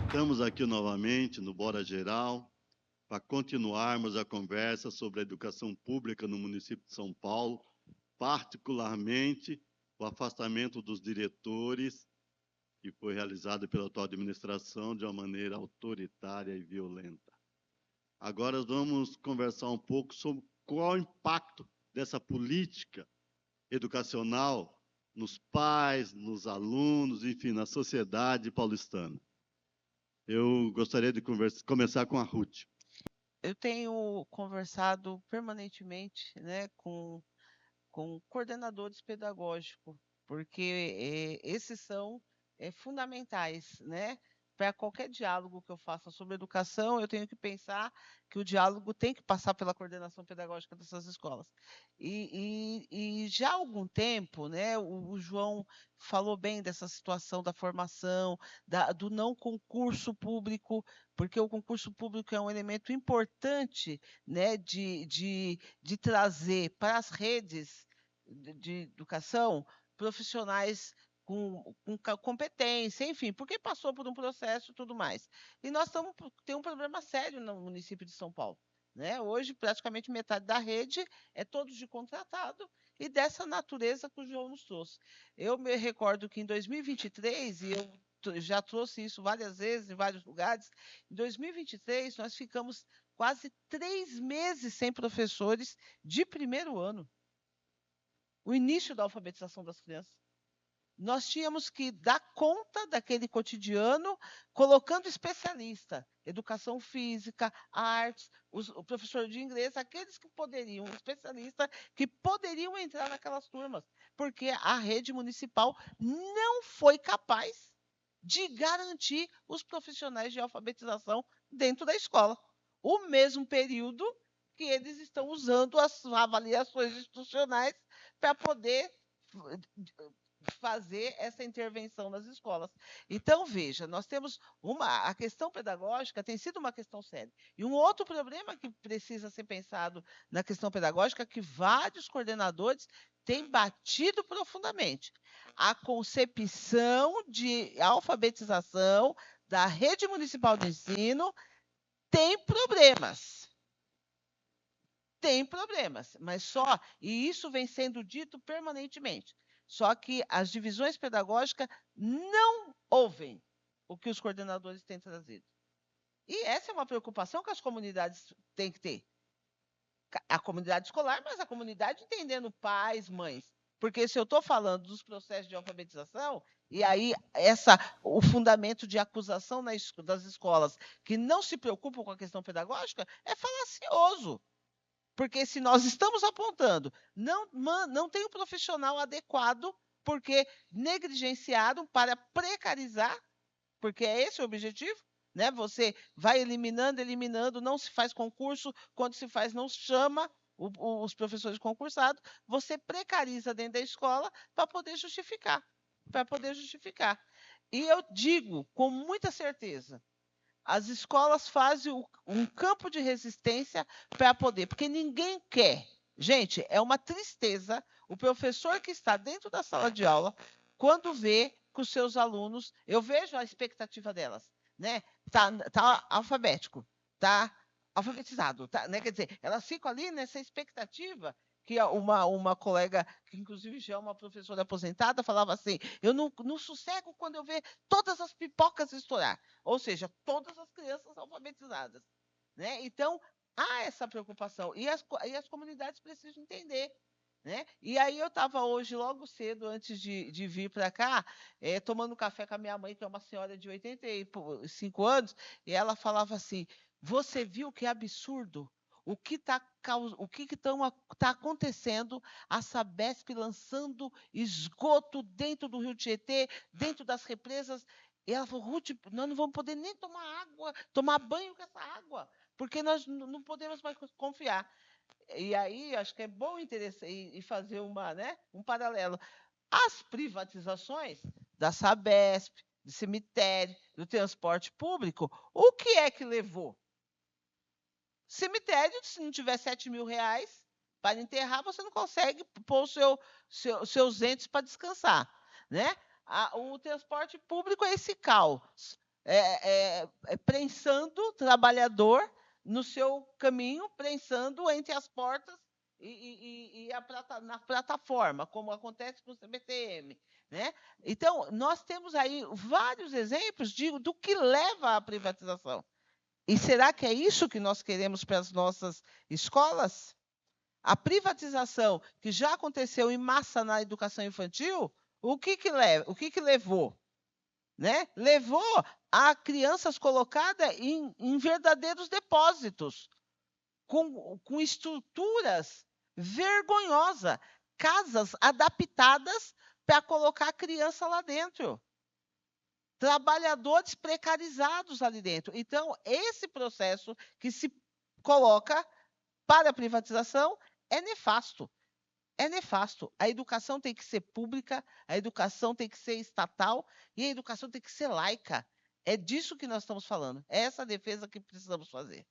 Estamos aqui novamente no Bora Geral para continuarmos a conversa sobre a educação pública no município de São Paulo, particularmente o afastamento dos diretores, que foi realizado pela atual administração de uma maneira autoritária e violenta. Agora vamos conversar um pouco sobre qual é o impacto dessa política educacional nos pais, nos alunos, enfim, na sociedade paulistana. Eu gostaria de começar com a Ruth. Eu tenho conversado permanentemente, né, com coordenadores pedagógicos, porque esses são fundamentais, né? Para qualquer diálogo que eu faça sobre educação, eu tenho que pensar que o diálogo tem que passar pela coordenação pedagógica dessas escolas. E já há algum tempo, né, o João falou bem dessa situação da formação, do não concurso público, porque o concurso público é um elemento importante, né, de trazer para as redes de educação profissionais com competência, enfim, porque passou por um processo e tudo mais. E nós temos um problema sério no município de São Paulo. Né? Hoje, praticamente metade da rede é todos de contratado e dessa natureza que o João nos trouxe. Eu me recordo que em 2023, e eu já trouxe isso várias vezes em vários lugares, em 2023 nós ficamos quase 3 meses sem professores de primeiro ano. O início da alfabetização das crianças. Nós tínhamos que dar conta daquele cotidiano, colocando especialista, educação física, artes, o professor de inglês, aqueles que poderiam, especialistas que poderiam entrar naquelas turmas, porque a rede municipal não foi capaz de garantir os profissionais de alfabetização dentro da escola. O mesmo período que eles estão usando as avaliações institucionais para poder fazer essa intervenção nas escolas. Então, veja, nós temos a questão pedagógica tem sido uma questão séria. E um outro problema que precisa ser pensado na questão pedagógica é que vários coordenadores têm batido profundamente. A concepção de alfabetização da rede municipal de ensino tem problemas. Tem problemas, mas só, e isso vem sendo dito permanentemente. Só que as divisões pedagógicas não ouvem o que os coordenadores têm trazido. E essa é uma preocupação que as comunidades têm que ter. A comunidade escolar, mas a comunidade entendendo pais, mães. Porque se eu estou falando dos processos de alfabetização, e aí o fundamento de acusação das escolas que não se preocupam com a questão pedagógica é falacioso. Porque se nós estamos apontando, não tem um profissional adequado, porque negligenciaram para precarizar, porque é esse o objetivo, né? Você vai eliminando, não se faz concurso, quando se faz, não chama os professores concursados, você precariza dentro da escola para poder justificar. E eu digo com muita certeza, as escolas fazem um campo de resistência para poder, porque ninguém quer. Gente, é uma tristeza o professor que está dentro da sala de aula, quando vê que os seus alunos, eu vejo a expectativa delas, né? Tá alfabético, tá alfabetizado, tá, né? Quer dizer, elas ficam ali nessa expectativa que uma colega, que inclusive já é uma professora aposentada, falava assim: eu não sossego quando eu ver todas as pipocas estourar. Ou seja, todas as crianças alfabetizadas. Né? Então, há essa preocupação. E as comunidades precisam entender. Né? E aí eu estava hoje, logo cedo, antes de vir para cá, tomando café com a minha mãe, que é uma senhora de 85 anos, e ela falava assim: você viu que absurdo? O que está acontecendo? A Sabesp lançando esgoto dentro do Rio Tietê, dentro das represas. E ela falou: Ruth, nós não vamos poder nem tomar banho com essa água, porque nós não podemos mais confiar. E aí, acho que é bom e fazer um paralelo. As privatizações da Sabesp, do cemitério, do transporte público, o que é que levou? Cemitério, se não tiver R$ 7.000, para enterrar, você não consegue pôr seus entes para descansar, né? O transporte público é esse caos, prensando o trabalhador no seu caminho, prensando entre as portas e na plataforma, como acontece com o CBTM, né? Então, nós temos aí vários exemplos do que leva à privatização. E será que é isso que nós queremos para as nossas escolas? A privatização que já aconteceu em massa na educação infantil, o que levou? Né? Levou a crianças colocadas em verdadeiros depósitos, com estruturas vergonhosas, casas adaptadas para colocar a criança lá dentro. Trabalhadores precarizados ali dentro. Então, esse processo que se coloca para a privatização é nefasto. É nefasto. A educação tem que ser pública, a educação tem que ser estatal e a educação tem que ser laica. É disso que nós estamos falando. É essa defesa que precisamos fazer.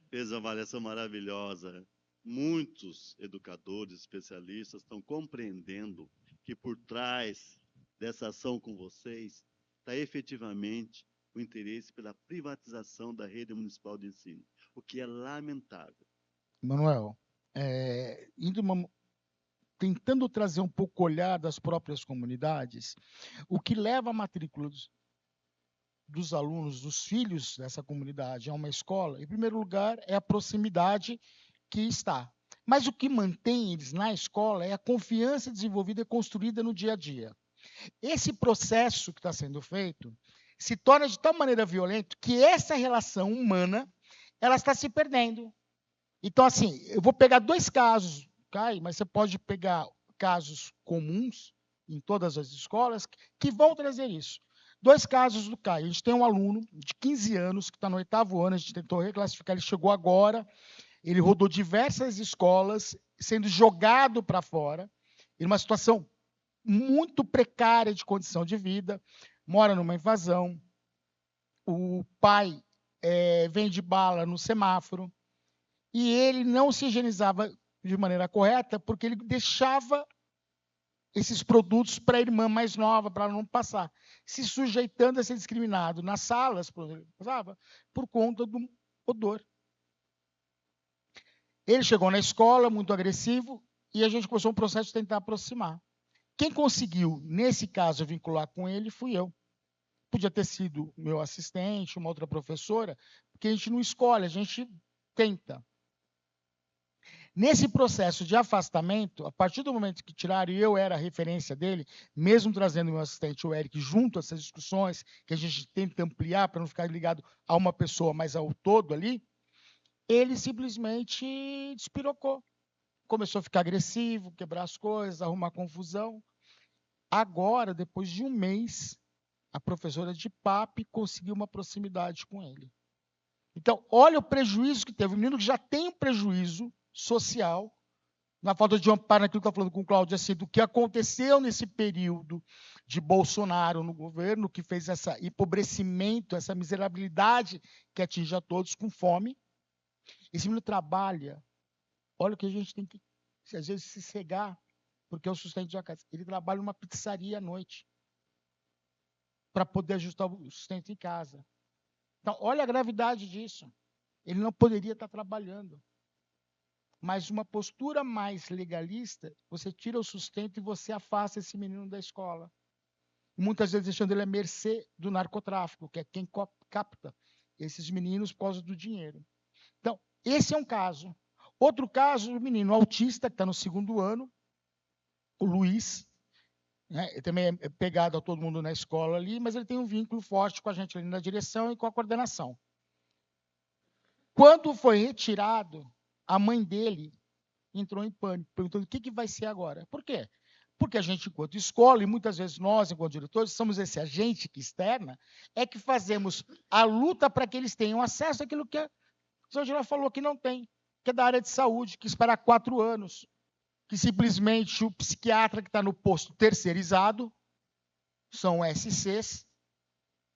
Fez uma avaliação maravilhosa. Muitos educadores, especialistas estão compreendendo que por trás dessa ação com vocês está efetivamente o interesse pela privatização da rede municipal de ensino, o que é lamentável. Manuel, tentando trazer um pouco o olhar das próprias comunidades, o que leva a matrícula dos alunos, dos filhos dessa comunidade a uma escola, em primeiro lugar, é a proximidade que está. Mas o que mantém eles na escola é a confiança desenvolvida e construída no dia a dia. Esse processo que está sendo feito se torna de tal maneira violento que essa relação humana ela está se perdendo. Então, assim, eu vou pegar 2 casos, Kai, mas você pode pegar casos comuns em todas as escolas que vão trazer isso. 2 casos do Kai. A gente tem um aluno de 15 anos que está no 8º ano, a gente tentou reclassificar, ele chegou agora, ele rodou diversas escolas, sendo jogado para fora, em uma situação muito precária de condição de vida, mora numa invasão, o pai vende bala no semáforo, e ele não se higienizava de maneira correta porque ele deixava esses produtos para a irmã mais nova, para ela não passar, se sujeitando a ser discriminado nas salas, por conta do odor. Ele chegou na escola muito agressivo e a gente começou um processo de tentar aproximar. Quem conseguiu, nesse caso, vincular com ele fui eu. Podia ter sido meu assistente, uma outra professora, porque a gente não escolhe, a gente tenta. Nesse processo de afastamento, a partir do momento que tiraram, e eu era a referência dele, mesmo trazendo meu assistente, o Eric, junto a essas discussões, que a gente tenta ampliar para não ficar ligado a uma pessoa, mas ao todo ali, ele simplesmente despirocou. Começou a ficar agressivo, quebrar as coisas, arrumar confusão. Agora, depois de um mês, a professora de PAP conseguiu uma proximidade com ele. Então, olha o prejuízo que teve. O menino que já tem um prejuízo social, na falta de amparo naquilo que eu estou falando com o Cláudio, assim, do que aconteceu nesse período de Bolsonaro no governo, que fez esse empobrecimento, essa miserabilidade que atinge a todos com fome. Esse menino trabalha, olha o que a gente tem que, às vezes, se cegar, porque é o sustento de uma casa. Ele trabalha numa pizzaria à noite, para poder ajustar o sustento em casa. Então, olha a gravidade disso. Ele não poderia estar trabalhando. Mas uma postura mais legalista, você tira o sustento e você afasta esse menino da escola. Muitas vezes deixando ele à mercê do narcotráfico, que é quem capta esses meninos por causa do dinheiro. Então, esse é um caso. Outro caso, o menino autista, que está no 2º ano, o Luiz, né, ele também é pegado a todo mundo na escola ali, mas ele tem um vínculo forte com a gente ali na direção e com a coordenação. Quando foi retirado, a mãe dele entrou em pânico, perguntando o que vai ser agora. Por quê? Porque a gente, enquanto escola, e muitas vezes nós, enquanto diretores, somos esse agente que externa, é que fazemos a luta para que eles tenham acesso àquilo que a senhora já falou que não tem, que é da área de saúde, que espera 4 anos, que simplesmente o psiquiatra que está no posto terceirizado, são SCs,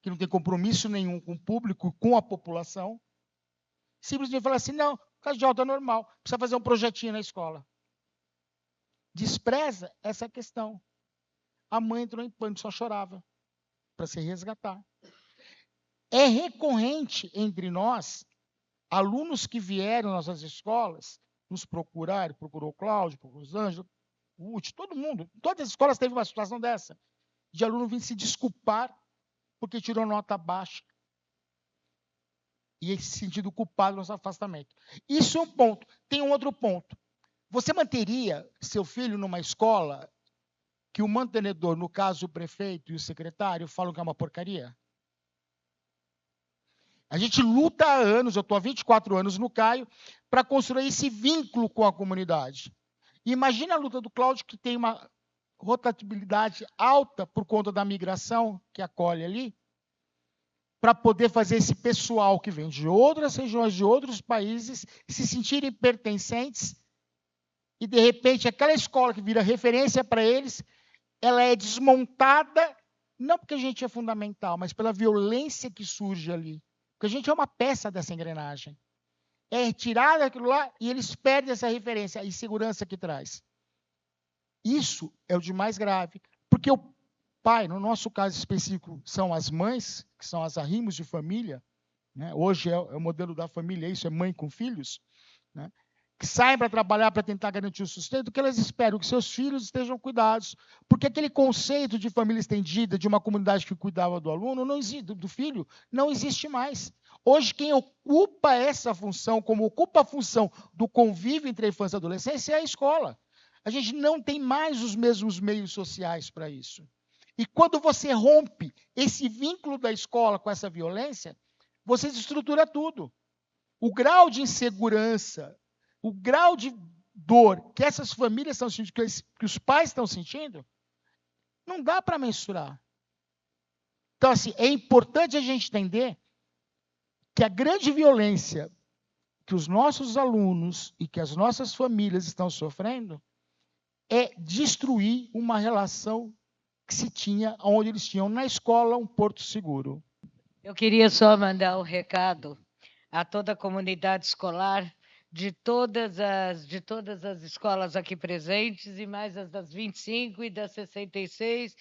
que não tem compromisso nenhum com o público, com a população, simplesmente fala assim, não, Caso de alta normal, precisa fazer um projetinho na escola. Despreza essa questão. A mãe entrou em pânico, só chorava para se resgatar. É recorrente entre nós, alunos que vieram nas nossas escolas, nos procuraram, procurou o Cláudio, procurou os Ângelo, o Uti, todo mundo, todas as escolas teve uma situação dessa, de aluno vir se desculpar porque tirou nota baixa e se sentindo culpado no nosso afastamento. Isso é um ponto. Tem um outro ponto. Você manteria seu filho numa escola que o mantenedor, no caso o prefeito e o secretário, falam que é uma porcaria? A gente luta há anos, eu estou há 24 anos no CAIO, para construir esse vínculo com a comunidade. E imagina a luta do Cláudio, que tem uma rotatividade alta por conta da migração que acolhe ali, para poder fazer esse pessoal que vem de outras regiões, de outros países, se sentirem pertencentes, e, de repente, aquela escola que vira referência para eles, ela é desmontada, não porque a gente é fundamental, mas pela violência que surge ali. Porque a gente é uma peça dessa engrenagem. É retirado aquilo lá e eles perdem essa referência, a insegurança que traz. Isso é o de mais grave. Porque o pai, no nosso caso específico, são as mães, que são as arrimos de família, né? Hoje é o modelo da família, isso é mãe com filhos, né? Que saem para trabalhar para tentar garantir o sustento, que elas esperam que seus filhos estejam cuidados. Porque aquele conceito de família estendida, de uma comunidade que cuidava do aluno, não existe, do filho, não existe mais. Hoje, quem ocupa essa função, como ocupa a função do convívio entre a infância e a adolescência, é a escola. A gente não tem mais os mesmos meios sociais para isso. E quando você rompe esse vínculo da escola com essa violência, você desestrutura tudo. O grau de insegurança, o grau de dor que essas famílias estão sentindo, que os pais estão sentindo, não dá para mensurar. Então, assim, é importante a gente entender que a grande violência que os nossos alunos e que as nossas famílias estão sofrendo é destruir uma relação que se tinha, onde eles tinham na escola um porto seguro. Eu queria só mandar um recado a toda a comunidade escolar de todas as escolas aqui presentes, e mais as das 25 e das 66,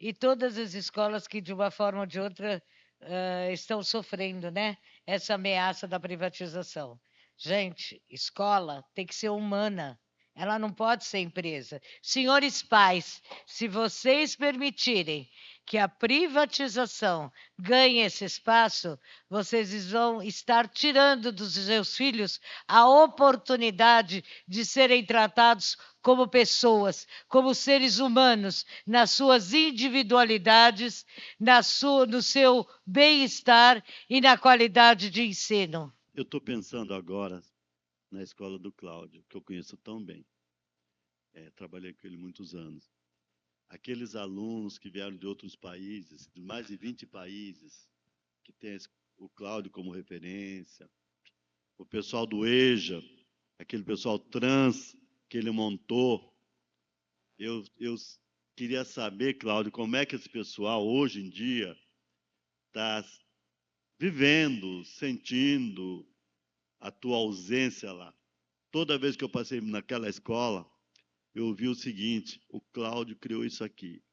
e todas as escolas que, de uma forma ou de outra, estão sofrendo, né, essa ameaça da privatização. Gente, escola tem que ser humana, ela não pode ser empresa. Senhores pais, se vocês permitirem que a privatização ganhe esse espaço, vocês vão estar tirando dos seus filhos a oportunidade de serem tratados como pessoas, como seres humanos, nas suas individualidades, no seu bem-estar e na qualidade de ensino. Eu estou pensando agora na escola do Cláudio, que eu conheço tão bem. Trabalhei com ele muitos anos. Aqueles alunos que vieram de outros países, de mais de 20 países, que tem o Cláudio como referência, o pessoal do EJA, aquele pessoal trans que ele montou. Eu queria saber, Cláudio, como é que esse pessoal, hoje em dia, está vivendo, sentindo a tua ausência lá. Toda vez que eu passei naquela escola, eu ouvi o seguinte: o Cláudio criou isso aqui.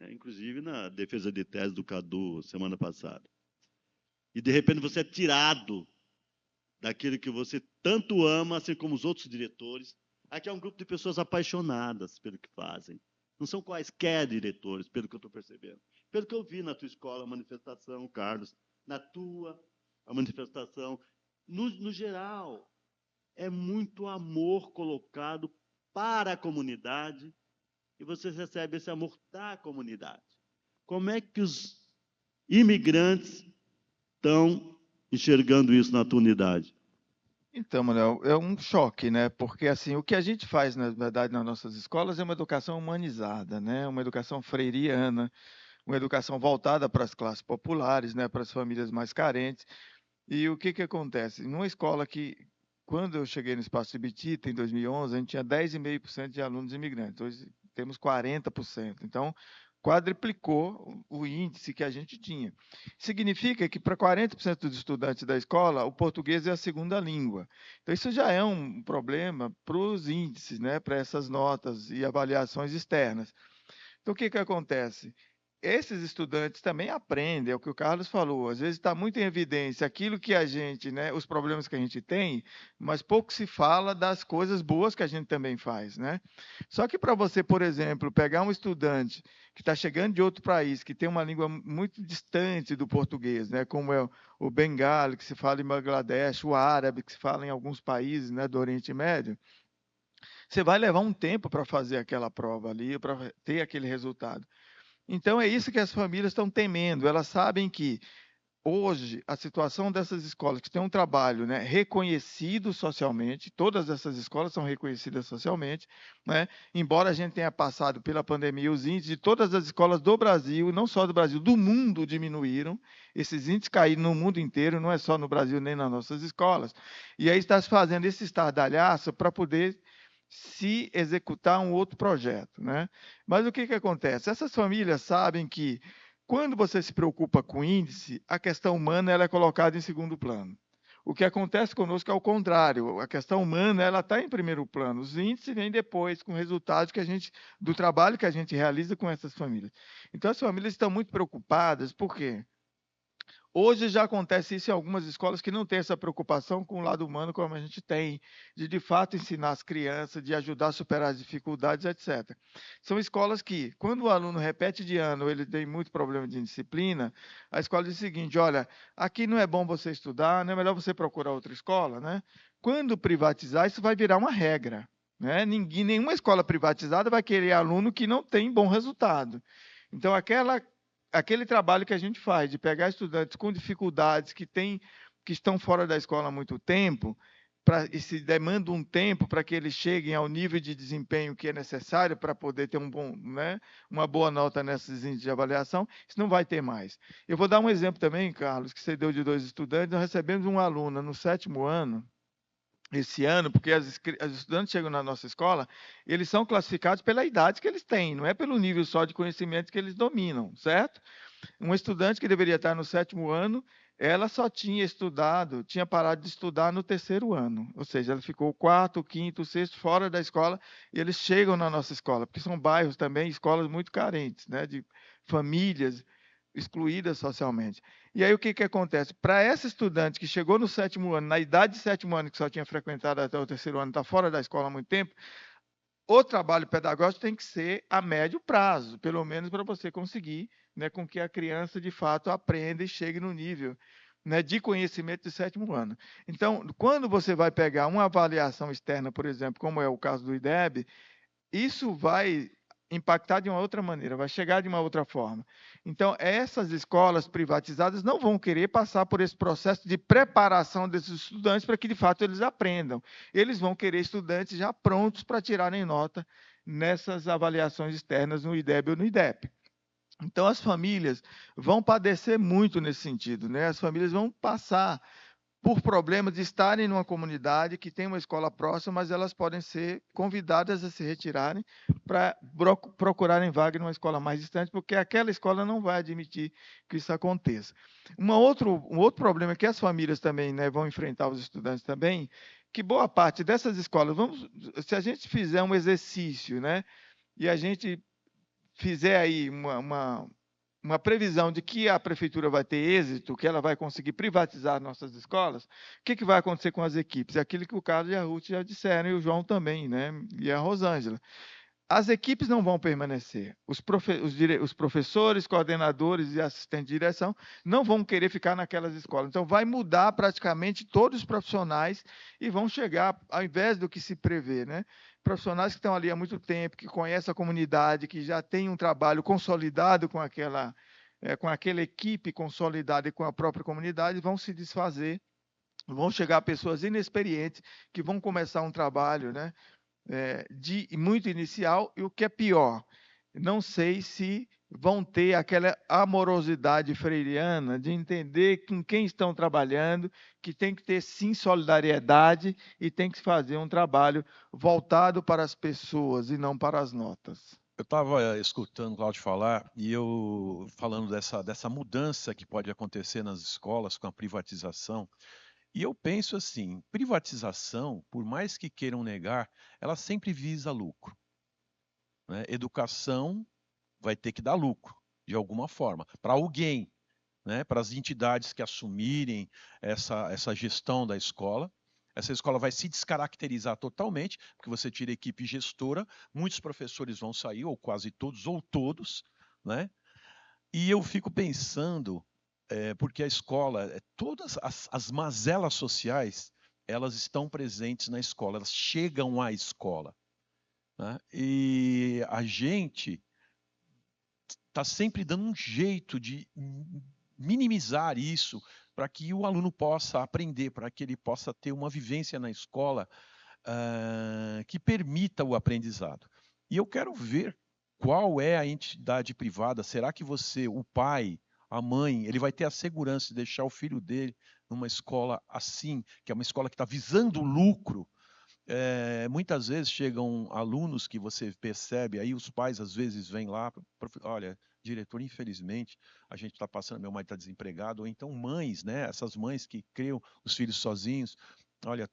Inclusive na defesa de tese do Cadu, semana passada. E, de repente, você é tirado daquilo que você tanto ama, assim como os outros diretores. Aqui é um grupo de pessoas apaixonadas pelo que fazem. Não são quaisquer diretores, pelo que eu estou percebendo. Pelo que eu vi na tua escola, a manifestação, Carlos, na tua, a manifestação. No geral, é muito amor colocado para a comunidade, e você recebe esse amor da comunidade. Como é que os imigrantes estão enxergando isso na tua unidade? Então, Manuel, é um choque, né? Porque assim, o que a gente faz, na verdade, nas nossas escolas é uma educação humanizada, né? Uma educação freiriana, uma educação voltada para as classes populares, né? Para as famílias mais carentes. E o que acontece? Numa escola que, quando eu cheguei no Espaço Ibitita, em 2011, a gente tinha 10,5% de alunos imigrantes. Hoje temos 40%. Então, quadriplicou o índice que a gente tinha. Significa que para 40% dos estudantes da escola, o português é a segunda língua. Então, isso já é um problema para os índices, né, para essas notas e avaliações externas. Então, o que acontece? Esses estudantes também aprendem, é o que o Carlos falou, às vezes está muito em evidência aquilo que a gente, né, os problemas que a gente tem, mas pouco se fala das coisas boas que a gente também faz, né? Só que para você, por exemplo, pegar um estudante que está chegando de outro país, que tem uma língua muito distante do português, né, como é o bengali, que se fala em Bangladesh, o árabe, que se fala em alguns países, né, do Oriente Médio, você vai levar um tempo para fazer aquela prova ali, para ter aquele resultado. Então, é isso que as famílias estão temendo. Elas sabem que, hoje, a situação dessas escolas que têm um trabalho, né, reconhecido socialmente, todas essas escolas são reconhecidas socialmente, né, embora a gente tenha passado pela pandemia, os índices de todas as escolas do Brasil, não só do Brasil, do mundo diminuíram. Esses índices caíram no mundo inteiro, não é só no Brasil nem nas nossas escolas. E aí está se fazendo esse estardalhaço para poder se executar um outro projeto, né? Mas o que acontece? Essas famílias sabem que, quando você se preocupa com índice, a questão humana ela é colocada em segundo plano. O que acontece conosco é o contrário. A questão humana ela está em primeiro plano. Os índices vêm depois, com resultados que a gente, do trabalho que a gente realiza com essas famílias. Então, as famílias estão muito preocupadas. Por quê? Hoje já acontece isso em algumas escolas que não têm essa preocupação com o lado humano como a gente tem, de fato ensinar as crianças, de ajudar a superar as dificuldades, etc. São escolas que, quando o aluno repete de ano, ele tem muito problema de disciplina, a escola diz o seguinte: olha, aqui não é bom você estudar, não é melhor você procurar outra escola, né? Quando privatizar, isso vai virar uma regra, né? Nenhuma escola privatizada vai querer aluno que não tem bom resultado. Então, aquele trabalho que a gente faz de pegar estudantes com dificuldades que estão fora da escola há muito tempo, e se demanda um tempo para que eles cheguem ao nível de desempenho que é necessário para poder ter uma boa nota nesses índices de avaliação, isso não vai ter mais. Eu vou dar um exemplo também, Carlos, que você deu de 2 estudantes. Nós recebemos uma aluna no 7º ano, esse ano, porque os estudantes chegam na nossa escola, eles são classificados pela idade que eles têm, não é pelo nível só de conhecimento que eles dominam, certo? Um estudante que deveria estar no 7º ano, ela só tinha parado de estudar no 3º ano, ou seja, ela ficou o 4º, 5º, 6º fora da escola, e eles chegam na nossa escola, porque são bairros também, escolas muito carentes, né, de famílias excluídas socialmente. E aí o que acontece? Para essa estudante que chegou no 7º ano, na idade de 7º ano, que só tinha frequentado até o 3º ano, está fora da escola há muito tempo, o trabalho pedagógico tem que ser a médio prazo, pelo menos para você conseguir, né, com que a criança, de fato, aprenda e chegue no nível, né, de conhecimento de 7º ano. Então, quando você vai pegar uma avaliação externa, por exemplo, como é o caso do IDEB, isso vai impactar de uma outra maneira, vai chegar de uma outra forma. Então, essas escolas privatizadas não vão querer passar por esse processo de preparação desses estudantes para que, de fato, eles aprendam. Eles vão querer estudantes já prontos para tirarem nota nessas avaliações externas no IDEB ou no IDEP. Então, as famílias vão padecer muito nesse sentido, né? As famílias vão passar por problemas de estarem numa comunidade que tem uma escola próxima, mas elas podem ser convidadas a se retirarem para procurarem vaga numa escola mais distante, porque aquela escola não vai admitir que isso aconteça. Um outro problema que as famílias também, né, vão enfrentar, os estudantes também, que boa parte dessas escolas, se a gente fizer um exercício, né, e a gente fizer aí uma previsão de que a prefeitura vai ter êxito, que ela vai conseguir privatizar nossas escolas, o que vai acontecer com as equipes? É aquilo que o Carlos e a Ruth já disseram, e o João também, né? E a Rosângela. As equipes não vão permanecer. Os professores, coordenadores e assistentes de direção não vão querer ficar naquelas escolas. Então, vai mudar praticamente todos os profissionais e vão chegar, ao invés do que se prevê, né? Profissionais que estão ali há muito tempo, que conhecem a comunidade, que já têm um trabalho consolidado com aquela equipe consolidada e com a própria comunidade, vão se desfazer. Vão chegar pessoas inexperientes que vão começar um trabalho, né? Muito inicial, e o que é pior, não sei se vão ter aquela amorosidade freiriana de entender com quem estão trabalhando, que tem que ter, sim, solidariedade e tem que fazer um trabalho voltado para as pessoas e não para as notas. Eu estava escutando o Cláudio falar e eu falando dessa mudança que pode acontecer nas escolas com a privatização. E eu penso assim, privatização, por mais que queiram negar, ela sempre visa lucro, né? Educação vai ter que dar lucro, de alguma forma, para alguém, né? Para as entidades que assumirem essa gestão da escola. Essa escola vai se descaracterizar totalmente, porque você tira a equipe gestora, muitos professores vão sair, ou quase todos, ou todos, né? E eu fico pensando, porque a escola, todas as mazelas sociais, elas estão presentes na escola, elas chegam à escola, né? E a gente está sempre dando um jeito de minimizar isso para que o aluno possa aprender, para que ele possa ter uma vivência na escola que permita o aprendizado. E eu quero ver qual é a entidade privada. Será que você, o pai, a mãe, ele vai ter a segurança de deixar o filho dele numa escola assim, que é uma escola que está visando o lucro? Muitas vezes chegam alunos que você percebe, aí os pais às vezes vêm lá, olha, diretor, infelizmente, a gente está passando, meu marido está desempregado, ou então mães, né? Essas mães que criam os filhos sozinhos, olha,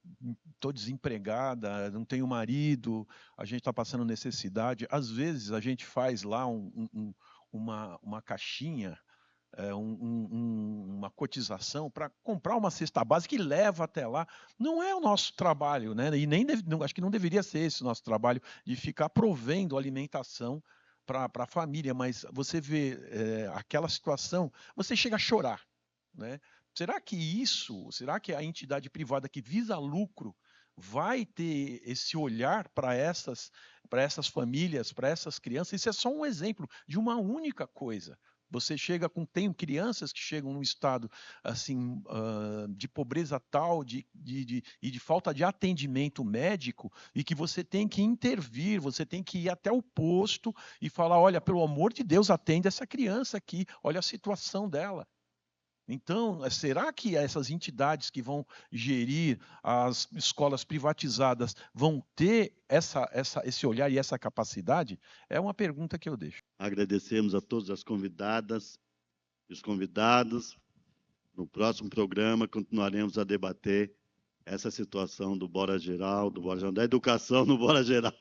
estou desempregada, não tenho marido, a gente está passando necessidade. Às vezes a gente faz lá uma caixinha, uma cotização para comprar uma cesta básica e leva até lá. Não é o nosso trabalho, né? E nem acho que não deveria ser esse o nosso trabalho de ficar provendo alimentação para a família, mas você vê aquela situação, você chega a chorar, né? Será que a entidade privada que visa lucro vai ter esse olhar para essas famílias, para essas crianças? Isso é só um exemplo de uma única coisa. Você tem crianças que chegam num estado assim de pobreza tal e de falta de atendimento médico e que você tem que intervir, você tem que ir até o posto e falar, olha, pelo amor de Deus, atende essa criança aqui, olha a situação dela. Então, será que essas entidades que vão gerir as escolas privatizadas vão ter esse olhar e essa capacidade? É uma pergunta que eu deixo. Agradecemos a todas as convidadas e os convidados. No próximo programa, continuaremos a debater essa situação do Bora Geral, da educação no Bora Geral.